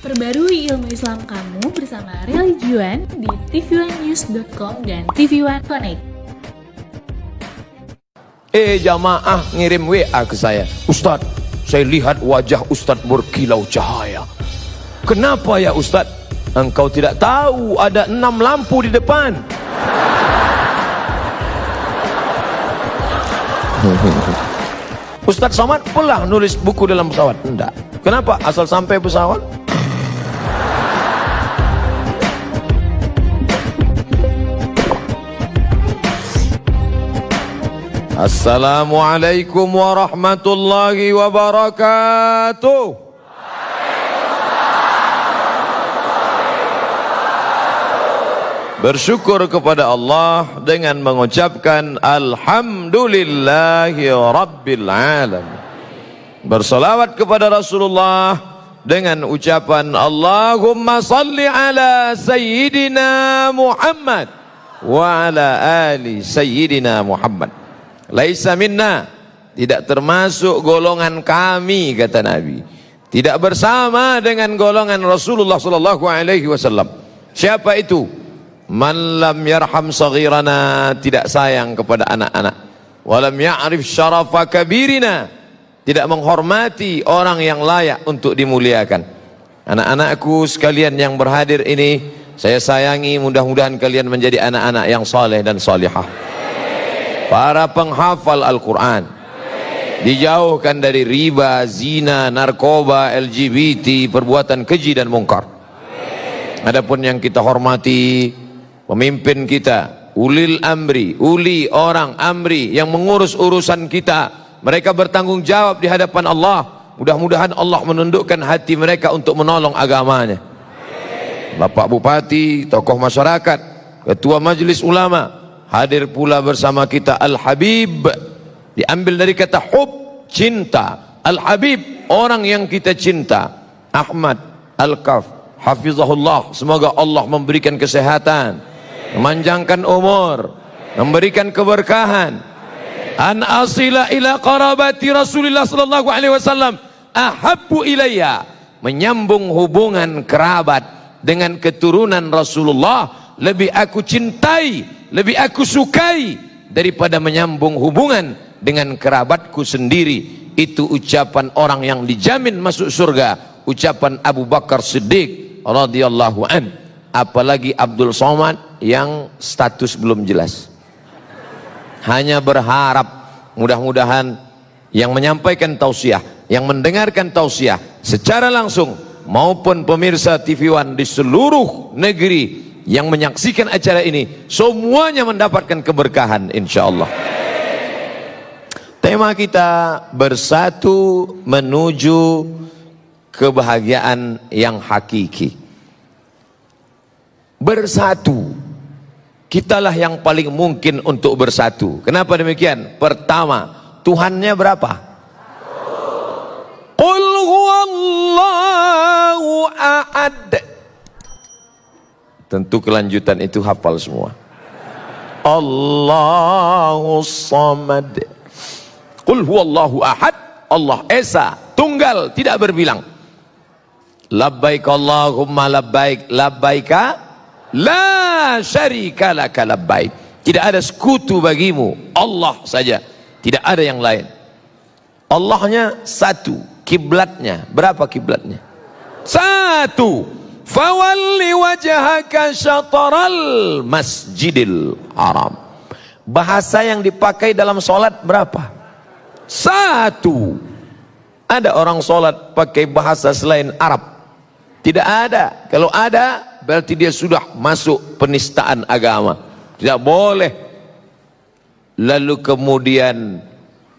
Perbarui ilmu Islam kamu bersama Religion di tv1news.com dan TV1 Connect. Jamaah ngirim WA ke saya, Ustadz, saya lihat wajah Ustadz berkilau cahaya. Kenapa ya Ustadz? Engkau tidak tahu ada 6 lampu di depan. Ustadz Somad pernah nulis buku dalam pesawat? Enggak. Kenapa? Asal sampai pesawat. Assalamualaikum warahmatullahi wabarakatuh. Bersyukur kepada Allah dengan mengucapkan Alhamdulillahi Rabbil Alamin. Bersalawat kepada Rasulullah dengan ucapan Allahumma salli ala Sayyidina Muhammad wa ala ali Sayyidina Muhammad. Laisa minna, tidak termasuk golongan kami, kata Nabi. Tidak bersama dengan golongan Rasulullah sallallahu alaihi wasallam. Siapa itu? Man lam yarham saghirana, tidak sayang kepada anak-anak. Walam ya'rif syarafa kabirina, tidak menghormati orang yang layak untuk dimuliakan. Anak-anakku sekalian yang berhadir ini, saya sayangi, mudah-mudahan kalian menjadi anak-anak yang saleh dan salihah. Para penghafal Al-Quran, dijauhkan dari riba, zina, narkoba, LGBT, perbuatan keji dan mungkar. Adapun yang kita hormati, pemimpin kita, ulil amri, uli orang amri yang mengurus urusan kita, mereka bertanggung jawab di hadapan Allah. Mudah-mudahan Allah menundukkan hati mereka untuk menolong agamanya. Bapak Bupati, tokoh masyarakat, Ketua Majelis Ulama, hadir pula bersama kita Al-Habib, diambil dari kata hub, cinta. Al-Habib, orang yang kita cinta. Ahmad Al-Kaf, hafizahullah, semoga Allah memberikan kesehatan, memanjangkan umur, memberikan keberkahan. An asila ila qarabati Rasulullah sallallahu alaihi wasallam ahabbu ilayya, menyambung hubungan kerabat dengan keturunan Rasulullah lebih aku cintai, lebih aku sukai daripada menyambung hubungan dengan kerabatku sendiri. Itu ucapan orang yang dijamin masuk surga, ucapan Abu Bakar Siddiq radhiyallahu an. Apalagi Abdul Somad yang status belum jelas. Hanya berharap mudah-mudahan yang menyampaikan tausiah, yang mendengarkan tausiah secara langsung maupun pemirsa TV1 di seluruh negeri yang menyaksikan acara ini, semuanya mendapatkan keberkahan insyaallah. Tema kita bersatu menuju kebahagiaan yang hakiki. Bersatu, kitalah yang paling mungkin untuk bersatu. Kenapa demikian? Pertama, Tuhannya berapa? Qul huwallahu ahad. Tentu kelanjutan itu hafal semua. Allahus samad. Qul huwallahu ahad. Allah esa, tunggal, tidak berbilang. Labbaik Allahumma labbaik, labbaika la syarika laka labbaik. Tidak ada sekutu bagimu, Allah saja, tidak ada yang lain. Allahnya satu, kiblatnya berapa kiblatnya? Satu. Fawalli wajhaka syataral masjidil haram. Bahasa yang dipakai dalam solat berapa? Satu. Ada orang solat pakai bahasa selain Arab? Tidak ada. Kalau ada, berarti dia sudah masuk penistaan agama. Tidak boleh. Lalu kemudian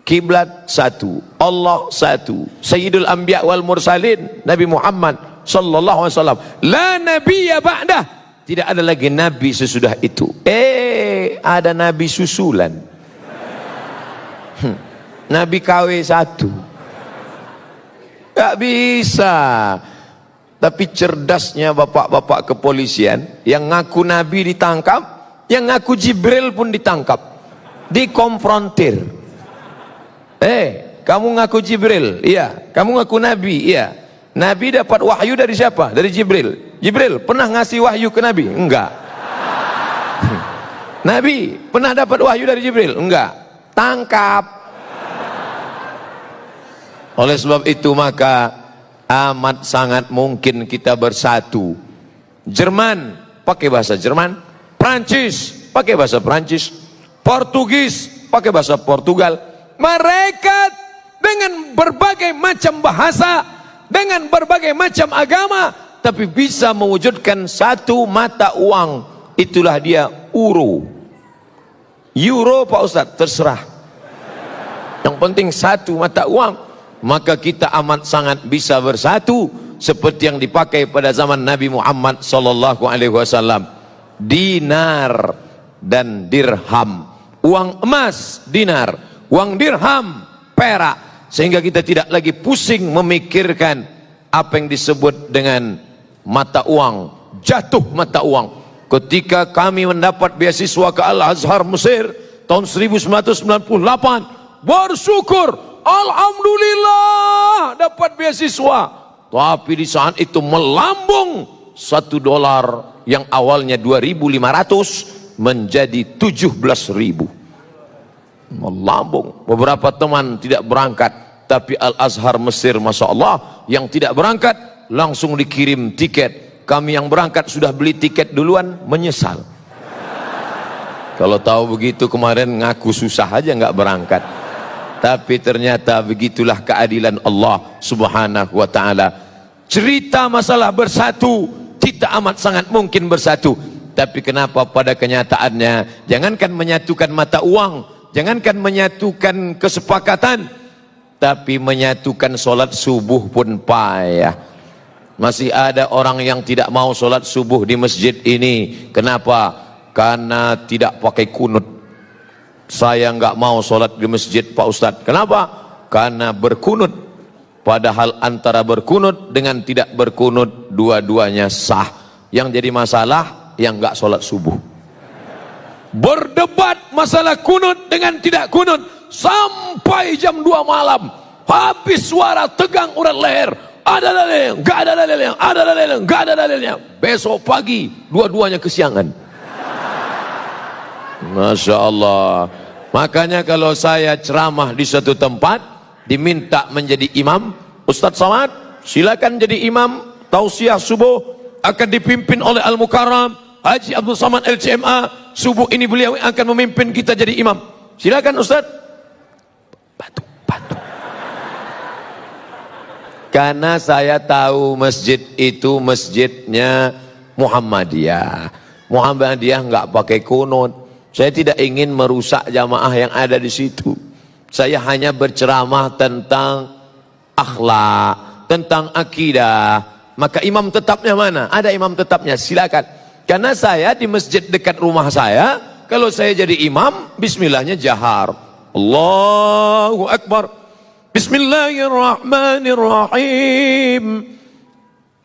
kiblat satu, Allah satu, Sayyidul Anbiya wal Mursalin, Nabi Muhammad sallallahu alaihi wasallam. La nabiyya ba'dah. Tidak ada lagi nabi sesudah itu. Ada nabi susulan. Nabi KW 1. Gak bisa. Tapi cerdasnya bapak-bapak kepolisian, yang ngaku nabi ditangkap, yang ngaku Jibril pun ditangkap, dikonfrontir. Kamu ngaku Jibril? Iya. Kamu ngaku nabi? Iya. Nabi dapat wahyu dari siapa? Dari Jibril. Jibril pernah ngasih wahyu ke Nabi? Enggak. Nabi pernah dapat wahyu dari Jibril? Enggak. Tangkap. Oleh sebab itu maka amat sangat mungkin kita bersatu. Jerman pakai bahasa Jerman, Prancis pakai bahasa Prancis, Portugis pakai bahasa Portugal. Mereka dengan berbagai macam bahasa, dengan berbagai macam agama, tapi bisa mewujudkan satu mata uang. Itulah dia euro. Euro Pak Ustadz, terserah. Yang penting satu mata uang. Maka kita amat sangat bisa bersatu seperti yang dipakai pada zaman Nabi Muhammad sallallahu alaihi wasallam. Dinar dan dirham. Uang emas dinar, uang dirham perak, sehingga kita tidak lagi pusing memikirkan apa yang disebut dengan mata uang, jatuh mata uang. Ketika kami mendapat beasiswa ke Al-Azhar Mesir tahun 1998, bersyukur, alhamdulillah dapat beasiswa. Tapi di saat itu melambung $1 yang awalnya 2.500 menjadi 17.000. Melambung. Beberapa teman tidak berangkat, tapi Al-Azhar Mesir, Masya Allah, yang tidak berangkat langsung dikirim tiket. Kami yang berangkat sudah beli tiket duluan, menyesal. Kalau tahu begitu kemarin ngaku susah aja nggak berangkat. Tapi ternyata begitulah keadilan Allah subhanahu wa ta'ala. Cerita masalah bersatu, kita amat sangat mungkin bersatu. Tapi kenapa pada kenyataannya, jangankan menyatukan mata uang, jangankan menyatukan kesepakatan, tapi menyatukan solat subuh pun payah. Masih ada orang yang tidak mau solat subuh di masjid ini. Kenapa? Karena tidak pakai kunut. Saya nggak mau sholat di masjid Pak Ustadz. Kenapa? Karena berkunut. Padahal antara berkunut dengan tidak berkunut dua-duanya sah. Yang jadi masalah yang nggak sholat subuh. Berdebat masalah kunut dengan tidak kunut sampai jam 2 malam. Habis suara tegang urat leher. Ada dalilnya, nggak ada dalilnya, ada dalilnya, nggak ada dalilnya. Besok pagi dua-duanya kesiangan. Masya Allah. Makanya kalau saya ceramah di suatu tempat diminta menjadi imam, Ustadz Samad silakan jadi imam. Tausiah subuh akan dipimpin oleh Al-Mukarram Haji Abdul Samad LCMA. Subuh ini beliau akan memimpin kita jadi imam. Silakan Ustadz. Batuk. Karena saya tahu masjid itu masjidnya Muhammadiyah. Muhammadiyah nggak pakai kunut. Saya tidak ingin merusak jamaah yang ada di situ. Saya hanya berceramah tentang akhlak, tentang akidah. Maka imam tetapnya mana? Ada imam tetapnya, silakan. Karena saya di masjid dekat rumah saya, kalau saya jadi imam, bismillahnya jahar. Allahu Akbar. Bismillahirrahmanirrahim.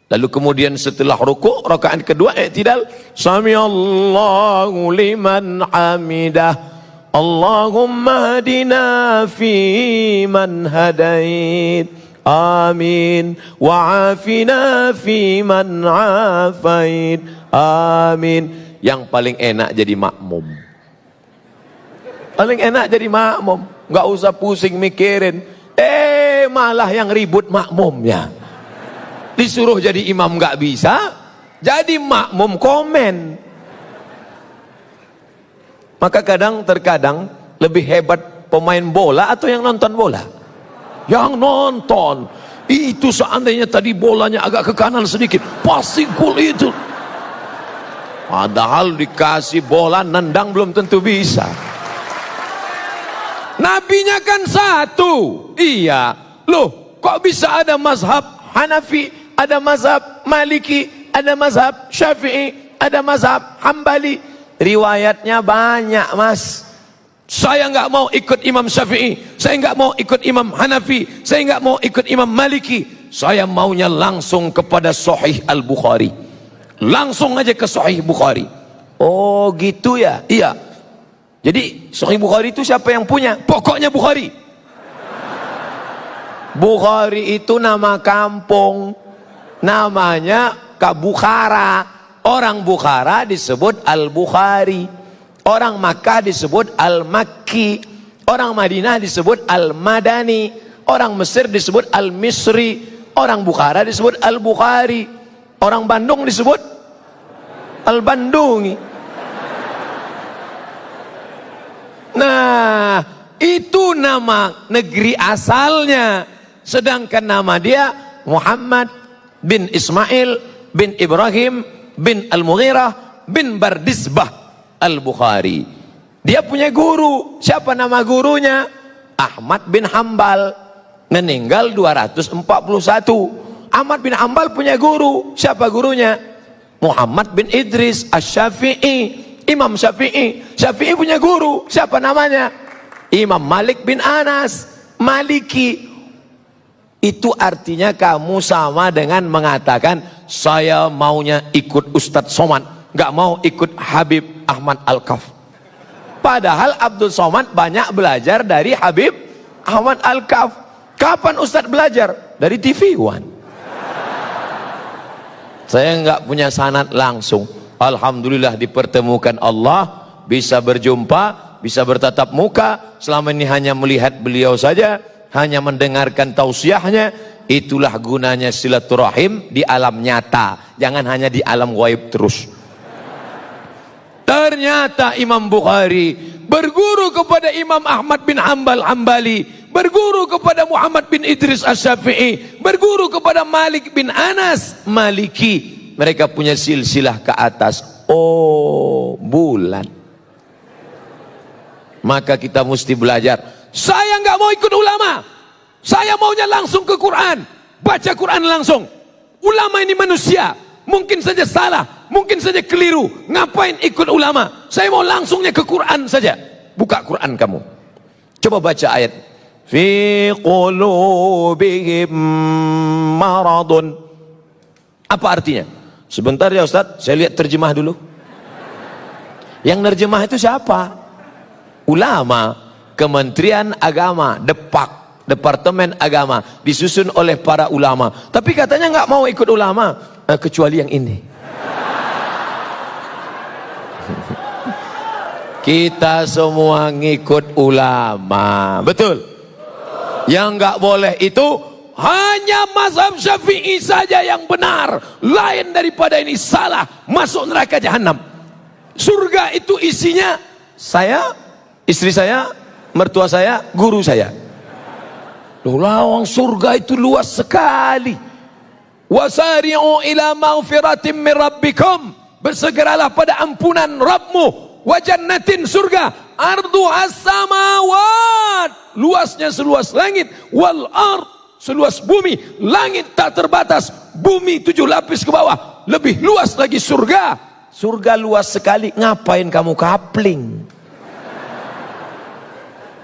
Lalu kemudian setelah rukuk, rakaat kedua i'tidal, samiallahu liman hamidah, Allahumma hadina fi man hadait, amin, wa afina fi man afait, amin. Yang paling enak jadi makmum. Paling enak jadi makmum, nggak usah pusing mikirin. Malah yang ribut makmumnya. Disuruh jadi imam nggak bisa, jadi makmum komen. Maka terkadang lebih hebat pemain bola atau yang nonton bola? Yang nonton. Itu seandainya tadi bolanya agak ke kanan sedikit, pasti gol itu. Padahal dikasih bola nendang belum tentu bisa. Nabinya kan satu. Iya. Loh, kok bisa ada mazhab Hanafi, ada mazhab Maliki, ada mazhab Syafi'i, ada mazhab Hambali? Riwayatnya banyak, Mas. Saya nggak mau ikut Imam Syafi'i, saya nggak mau ikut Imam Hanafi, saya nggak mau ikut Imam Maliki. Saya maunya langsung kepada Sahih Al-Bukhari. Langsung aja ke Sahih Bukhari. Oh gitu ya? Iya. Jadi Sahih Bukhari itu siapa yang punya? Pokoknya Bukhari. Bukhari itu nama kampung. namanya Bukhara. Orang Bukhara disebut Al-Bukhari, orang Makkah disebut Al-Makki, orang Madinah disebut Al-Madani, orang Mesir disebut Al-Misri, orang Bukhara disebut Al-Bukhari, orang Bandung disebut Al-Bandungi. Nah, itu nama negeri asalnya. Sedangkan nama dia Muhammad bin Ismail bin Ibrahim bin Al-Mughirah bin Bardisbah Al-Bukhari. Dia punya guru. Siapa nama gurunya? Ahmad bin Hambal, meninggal 241. Ahmad bin Hambal punya guru. Siapa gurunya? Muhammad bin Idris Asy-Syafi'i, Imam Syafi'i. Syafi'i punya guru. Siapa namanya? Imam Malik bin Anas, Maliki. Itu artinya kamu sama dengan mengatakan saya maunya ikut Ustadz Somad, nggak mau ikut Habib Ahmad Al-Kaf. Padahal Abdul Somad banyak belajar dari Habib Ahmad Al-Kaf. Kapan Ustadz belajar? Dari TV One. Saya nggak punya sanad langsung. Alhamdulillah dipertemukan Allah, bisa berjumpa, bisa bertatap muka. Selama ini hanya melihat beliau saja, hanya mendengarkan tausiahnya. Itulah gunanya silaturahim di alam nyata, jangan hanya di alam gaib terus. Ternyata Imam Bukhari berguru kepada Imam Ahmad bin Hambal Hambali, berguru kepada Muhammad bin Idris Asy-Syafi'i, berguru kepada Malik bin Anas Maliki. Mereka punya silsilah ke atas. Oh, bulan. Maka kita mesti belajar. Saya nggak mau ikut ulama. Saya maunya langsung ke Quran, baca Quran langsung. Ulama ini manusia, mungkin saja salah, mungkin saja keliru. Ngapain ikut ulama? Saya mau langsungnya ke Quran saja. Buka Quran kamu, coba baca ayat. Fi qulubihim maradun. Apa artinya? Sebentar ya Ustaz, saya lihat terjemah dulu. Yang nerjemah itu siapa? Ulama, Kementerian Agama, Departemen Agama, disusun oleh para ulama. Tapi katanya nggak mau ikut ulama, kecuali yang ini. Kita semua ngikut ulama, betul? Yang nggak boleh itu hanya mazhab Syafi'i saja yang benar, lain daripada ini salah, masuk neraka jahanam. Surga itu isinya saya, istri saya, mertua saya, guru saya. Lawang surga itu luas sekali. Wasari'u ila maghfiratin min rabbikum, bersegeralah pada ampunan Rabbmu. Wa jannatin, surga, arduhas samawat, luasnya seluas langit, wal ard, seluas bumi. Langit tak terbatas, bumi 7 lapis ke bawah, lebih luas lagi surga. Surga luas sekali, ngapain kamu kapling?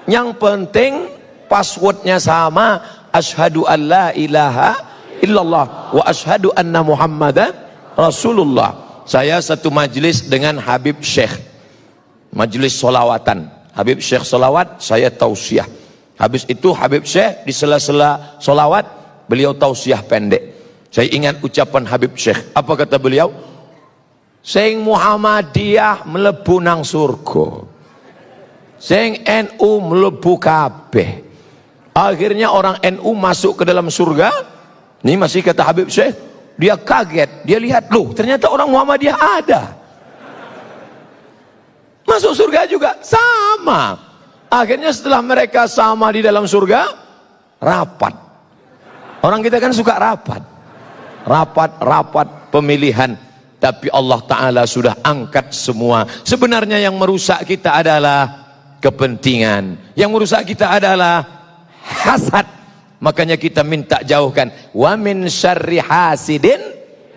Yang penting passwordnya sama, asyhadu an la ilaha illallah wa asyhadu anna muhammadan rasulullah. Saya satu majlis dengan Habib Syekh, majlis solawatan. Habib Syekh solawat, saya tausiah. Habis itu Habib Syekh di sela-sela solawat, beliau tausiah pendek. Saya ingat ucapan Habib Syekh. Apa kata beliau? Sing Muhammadiyah mlebu nang surga, sing NU mlebu kabeh. Akhirnya orang NU masuk ke dalam surga. Ini masih kata Habib Syekh, dia kaget, dia lihat, loh ternyata orang Muhammadiyah ada. Masuk surga juga, sama. Akhirnya setelah mereka sama di dalam surga, rapat. Orang kita kan suka rapat. Rapat pemilihan. Tapi Allah Ta'ala sudah angkat semua. Sebenarnya yang merusak kita adalah kepentingan. Yang merusak kita adalah hasad. Makanya kita minta jauhkan. Wa min syarri hasidin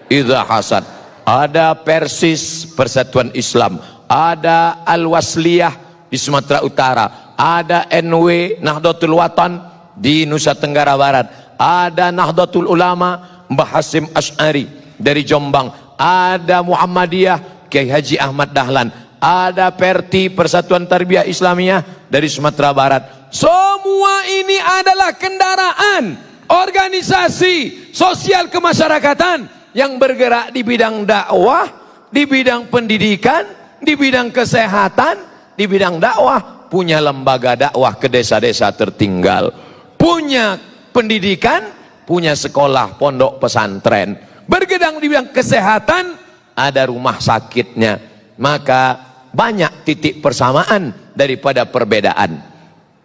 idza hasad. Ada Persis, Persatuan Islam. Ada Al-Wasliyah di Sumatera Utara. Ada NW, Nahdlatul Watan di Nusa Tenggara Barat. Ada Nahdlatul Ulama, Mbah Hasim Asy'ari dari Jombang. Ada Muhammadiyah, Kiai Haji Ahmad Dahlan. Ada Perti, Persatuan Tarbiyah Islamiyah dari Sumatera Barat. Semua ini adalah kendaraan, organisasi, sosial kemasyarakatan yang bergerak di bidang dakwah, di bidang pendidikan, di bidang kesehatan, di bidang dakwah, punya lembaga dakwah ke desa-desa tertinggal, punya pendidikan, punya sekolah pondok pesantren, bergedang di bidang kesehatan, ada rumah sakitnya. Maka banyak titik persamaan daripada perbedaan.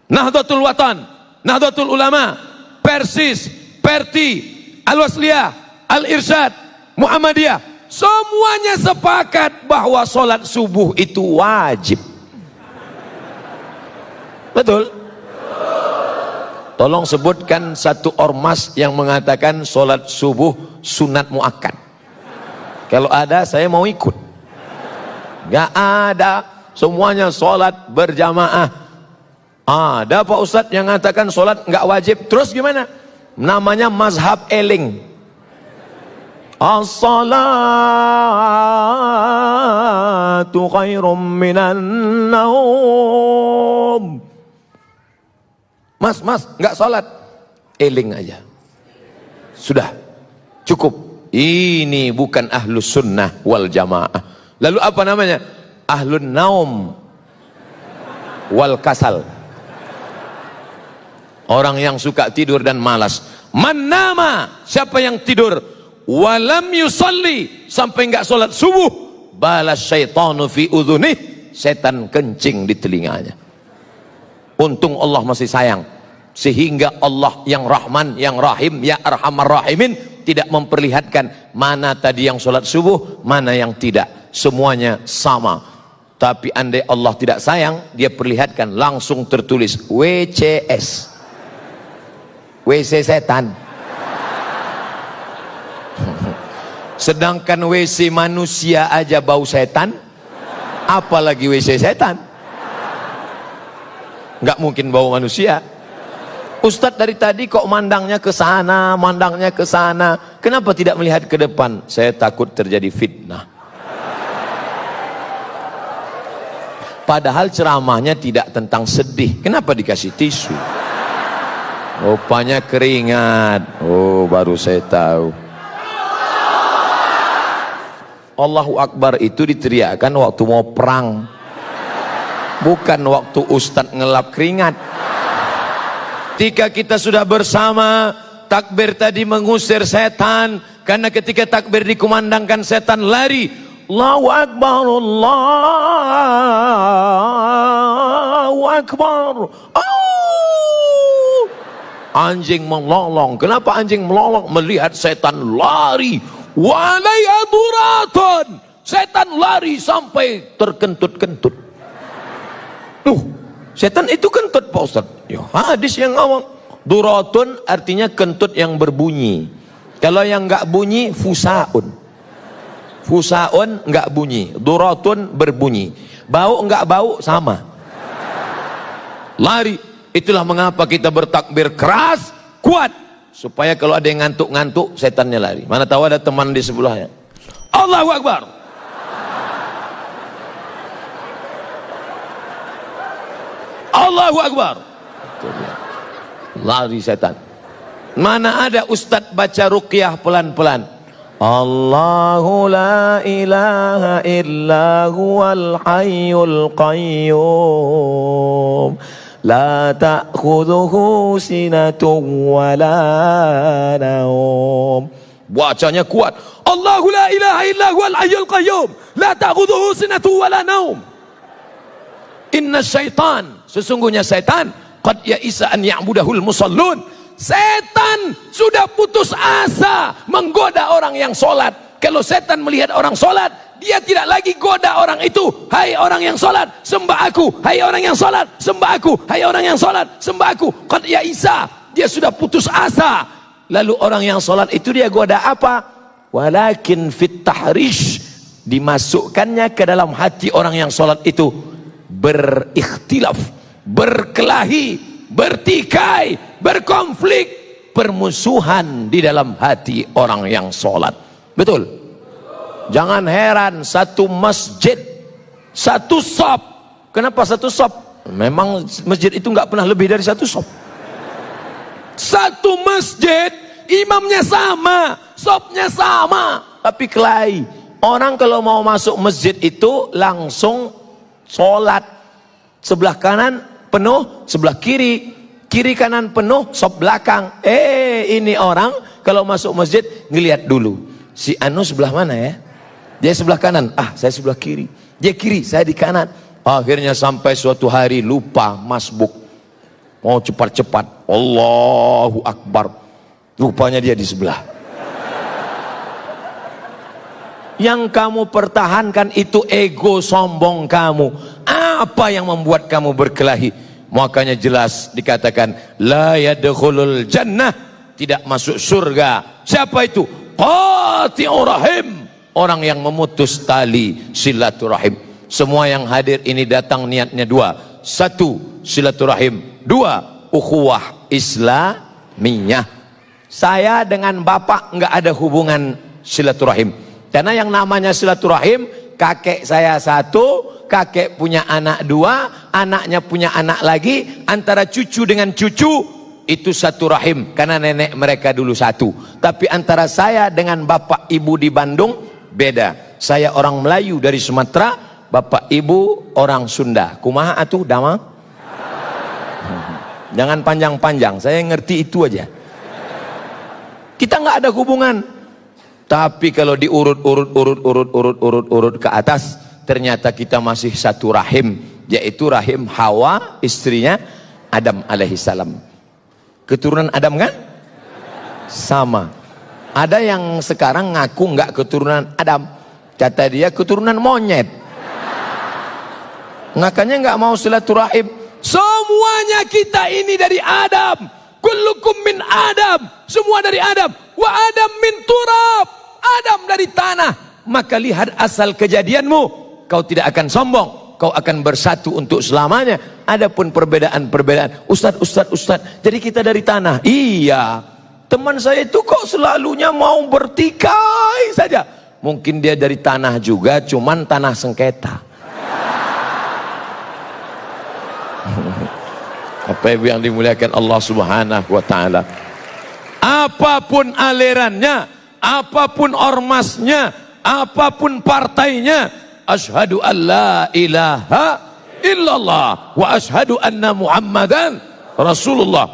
Nahdlatul Watan, Nahdlatul Ulama, Persis, Perti, Al-Wasliyah, Al-Irsyad, Muhammadiyah, semuanya sepakat bahwa sholat subuh itu wajib. Betul? Tolong sebutkan satu ormas yang mengatakan sholat subuh sunat muakkad. Kalau ada, saya mau ikut. Gak ada, semuanya sholat berjamaah. Ada Pak Ustadz yang mengatakan sholat nggak wajib. Terus gimana? Namanya mazhab eling. As-salatu khairum minan naum. Mas, nggak sholat, eling aja. Sudah, cukup. Ini bukan ahlus sunnah wal jamaah. Lalu apa namanya? Ahlun naum wal kasal. Orang yang suka tidur dan malas. Man nama, siapa yang tidur walam yusalli, sampai enggak sholat subuh, balas syaitanu fi udhunih, setan kencing di telinganya. Untung Allah masih sayang, sehingga Allah yang Rahman, yang Rahim, ya Arhamar Rahimin tidak memperlihatkan mana tadi yang sholat subuh, mana yang tidak. Semuanya sama. Tapi andai Allah tidak sayang, dia perlihatkan langsung tertulis WCS, WC setan. Sedangkan WC manusia aja bau setan, apalagi WC setan. Nggak mungkin bau manusia. Ustadz dari tadi kok mandangnya ke sana, mandangnya ke sana. Kenapa tidak melihat ke depan? Saya takut terjadi fitnah. Padahal ceramahnya tidak tentang sedih. Kenapa dikasih tisu? Rupanya keringat. Oh, baru saya tahu. Allahu Akbar itu diteriakkan waktu mau perang, bukan waktu Ustadz ngelap keringat. Ketika kita sudah bersama, takbir tadi mengusir setan. Karena ketika takbir dikumandangkan, setan lari. Allahu Akbar, Allahu Akbar. Anjing melolong. Kenapa anjing melolong? Melihat setan lari. Walaya duratun, setan lari sampai terkentut-kentut. Setan itu kentut Pak Ustaz. Ya, hadis yang ngomong duratun artinya kentut yang berbunyi. Kalau yang enggak bunyi fusaun. Fusaun enggak bunyi, duratun berbunyi. Bau enggak bau sama. Lari. Itulah mengapa kita bertakbir keras, kuat, supaya kalau ada yang ngantuk-ngantuk, setannya lari. Mana tahu ada teman di sebelahnya. Allahu Akbar. Allahu Akbar. Lari setan. Mana ada ustadz baca ruqyah pelan-pelan. Allahu la ilaha illa huwal hayyul qayyum. La ta'khudhuhu sinatun wa la naum. Bacanya kuat. Allahu la ilaha illa huwal hayyul qayyum. La ta'khudhuhu sinatun wa la naum. Inna syaitan, sesungguhnya setan, qad ya'isa an ya'budahul musallun. Setan sudah putus asa menggoda orang yang sholat. Kalau setan melihat orang sholat, dia tidak lagi goda orang itu. Hai orang yang sholat, sembah aku. Hai orang yang sholat, sembah aku. Hai orang yang sholat, sembah aku. Qad ya'isa, dia sudah putus asa. Lalu orang yang sholat itu dia goda apa? Walakin fit tahrish, dimasukkannya ke dalam hati orang yang sholat itu berikhtilaf, berkelahi, bertikai, berkonflik, permusuhan di dalam hati orang yang sholat. Betul? Jangan heran satu masjid, satu shop. Kenapa satu shop? Memang masjid itu nggak pernah lebih dari satu shop. Satu masjid imamnya sama, sopnya sama, tapi kelahi. Orang kalau mau masuk masjid itu langsung sholat, sebelah kanan penuh, sebelah kiri, kiri kanan penuh, sop belakang. Ini orang kalau masuk masjid ngelihat dulu, si Anu sebelah mana ya? Dia sebelah kanan, saya sebelah kiri. Dia kiri, saya di kanan. Akhirnya sampai suatu hari lupa masbuk, mau cepat-cepat, Allahu Akbar, rupanya dia di sebelah. Yang kamu pertahankan itu ego sombong kamu. Apa yang membuat kamu berkelahi? Makanya jelas dikatakan la yadkhulul jannah, tidak masuk surga. Siapa itu? Qati'ur rahim, orang yang memutus tali silaturahim. Semua yang hadir ini datang niatnya dua. Satu, silaturahim. Dua, ukhuwah Islamiyah. Saya dengan bapak nggak ada hubungan silaturahim. Karena yang namanya silaturahim, kakek saya satu, kakek punya anak dua, anaknya punya anak lagi, antara cucu dengan cucu itu satu rahim, karena nenek mereka dulu satu. Tapi antara saya dengan bapak ibu di Bandung beda. Saya orang Melayu dari Sumatera, bapak ibu orang Sunda. Kumaha atuh damang? Jangan panjang-panjang, saya ngerti itu aja. Kita nggak ada hubungan. Tapi kalau diurut ke atas, ternyata kita masih satu rahim, yaitu rahim Hawa, istrinya Adam alaihissalam. Keturunan Adam kan? Sama. Ada yang sekarang ngaku nggak keturunan Adam, kata dia keturunan monyet. Makanya nggak mau silaturahim. Semuanya kita ini dari Adam. Kullukum min Adam. Semua dari Adam. Wa Adam min turab. Adam dari tanah. Maka lihat asal kejadianmu. Kau tidak akan sombong. Kau akan bersatu untuk selamanya. Adapun perbedaan-perbedaan. Ustaz. Jadi kita dari tanah. Iya. Teman saya itu kok selalunya mau bertikai saja. Mungkin dia dari tanah juga. Cuman tanah sengketa. Apa yang dimuliakan Allah Subhanahu wa ta'ala. Apapun alirannya, apapun ormasnya, apapun partainya, asyhadu an la ilaha illallah wa asyhadu anna Muhammadan Rasulullah.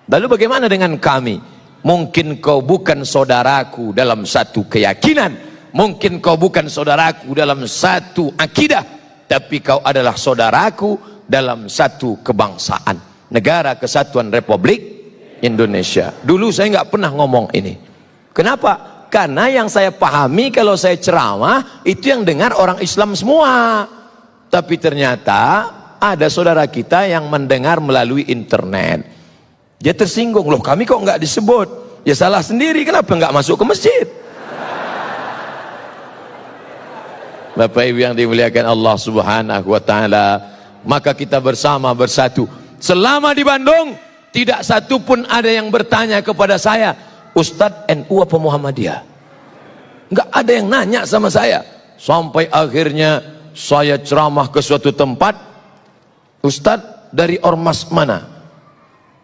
Lalu bagaimana dengan kami? Mungkin kau bukan saudaraku dalam satu keyakinan, mungkin kau bukan saudaraku dalam satu akidah, tapi kau adalah saudaraku dalam satu kebangsaan, Negara Kesatuan Republik Indonesia. Dulu saya nggak pernah ngomong ini. Kenapa? Karena yang saya pahami kalau saya ceramah itu yang dengar orang Islam semua. Tapi ternyata ada saudara kita yang mendengar melalui internet. Dia tersinggung, loh kami kok nggak disebut? Ya salah sendiri, kenapa nggak masuk ke masjid? Bapak Ibu yang dimuliakan Allah Subhanahu wa ta'ala, maka kita bersama bersatu. Selama di Bandung tidak satu pun ada yang bertanya kepada saya, Ustadz NU apa Muhammadiyah? Nggak ada yang nanya sama saya. Sampai akhirnya saya ceramah ke suatu tempat, Ustadz dari ormas mana?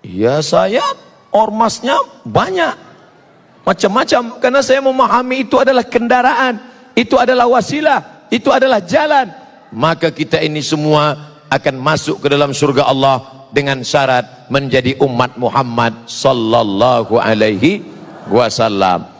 Ya saya ormasnya banyak, macam-macam. Karena saya memahami itu adalah kendaraan, itu adalah wasilah, itu adalah jalan. Maka kita ini semua akan masuk ke dalam surga Allah dengan syarat menjadi umat Muhammad sallallahu alaihi wasallam.